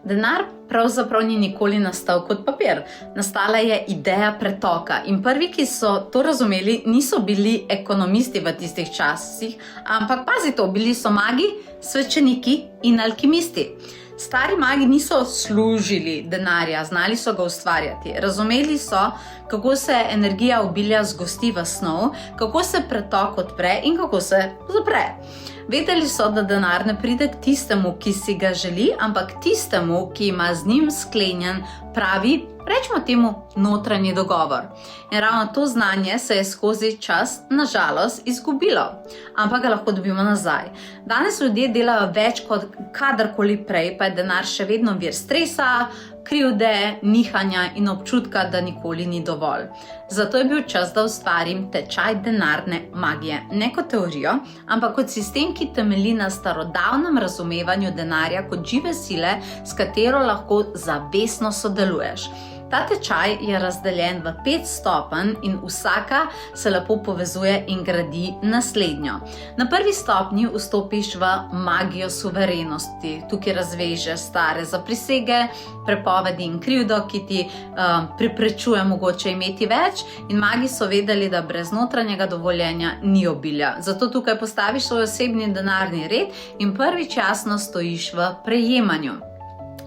Denar pravzaprav ni nikoli nastal kot papir. Nastala je ideja pretoka in prvi, ki so to razumeli, niso bili ekonomisti v tistih časih, ampak pazi to, bili so magi, svečeniki in alkimisti. Stari magi niso služili denarja, znali so ga ustvarjati. Razumeli so, kako se energija obilja zgosti v snov, kako se pretok odpre in kako se zapre. Vedeli so, da denar ne pride k tistemu, ki si ga želi, ampak tistemu, ki ima z njim sklenjen pravi, rečemo temu, notranji dogovor. In ravno to znanje se je skozi čas, nažalost, izgubilo, ampak ga lahko dobimo nazaj. Danes ljudje delajo več kot kadarkoli prej, pa je denar še vedno vir stresa, krivde, nihanja in občutka, da nikoli ni dovolj. Zato je bil čas, da ustvarim tečaj denarne magije. Ne kot teorijo, ampak kot sistem, ki temelji na starodavnem razumevanju denarja kot žive sile, s katero lahko zavestno sodeluješ. Ta tečaj je razdeljen v 5 stopenj in vsaka se lepo povezuje in gradi naslednjo. Na prvi stopnji vstopiš v magijo suverenosti. Tukaj razvežeš stare zaprisege, prepovedi in krivdo, ki ti preprečuje mogoče imeti več, in magi so vedeli, da brez notranjega dovoljenja ni obilja. Zato tukaj postaviš svoj osebni denarni red in prvič jasno stojiš v prejemanju.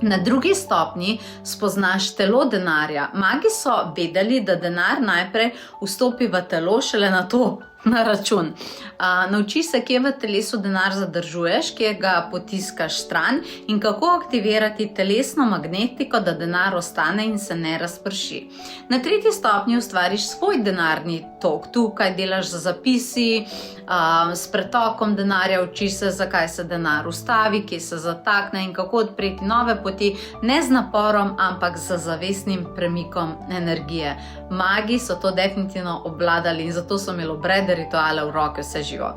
Na drugi stopnji spoznaš telo denarja. Magi so vedeli, da denar najprej vstopi v telo, šele na to na račun. Naučiš se, kje v telesu denar zadržuješ, kje ga potiskaš stran in kako aktivirati telesno magnetiko, da denar ostane in se ne razprši. Na tretji stopnji ustvariš svoj denarni tok. Tukaj delaš z zapisi, s pretokom denarja, učiš se, zakaj se denar ustavi, kje se zatakne in kako odpreti nove poti, ne z naporom, ampak z zavestnim premikom energije. Magi so to definitivno obvladali in zato so imeli obrede, rituale v roke, vse živo.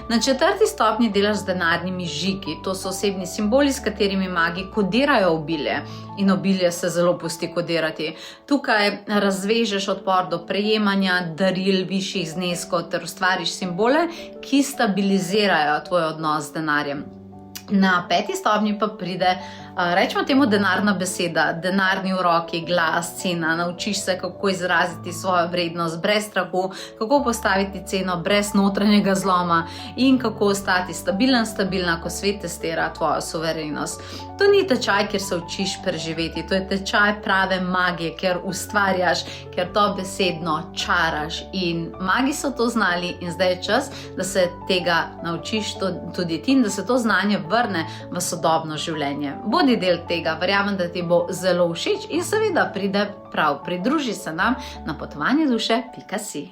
Na četrti stopnji delaš z denarnimi žigi. To so osebni simboli, s katerimi magi kodirajo obilje. In obilje se zelo pusti kodirati. Tukaj razvežeš odpor do prejemanja, daril, višjih zneskov ter ustvariš simbole, ki stabilizirajo tvoj odnos z denarjem. Na 5. stopnji pa pride, rečemo temu, denarna beseda, denarni uroki, glas, cena. Naučiš se, kako izraziti svojo vrednost brez strahu, kako postaviti ceno brez notranjega zloma in kako ostati stabilna, ko svet testira tvojo suverenost. To ni tečaj, kjer se učiš preživeti, to je tečaj prave magije, kjer ustvarjaš, kjer to besedno čaraš. In magi so to znali in zdaj je čas, da se tega naučiš tudi ti in da se to znanje vrne v sodobno življenje. Bodi del tega, verjamem, da ti bo zelo všeč in seveda pride prav. Pridruži se nam na potovanjeduše.si.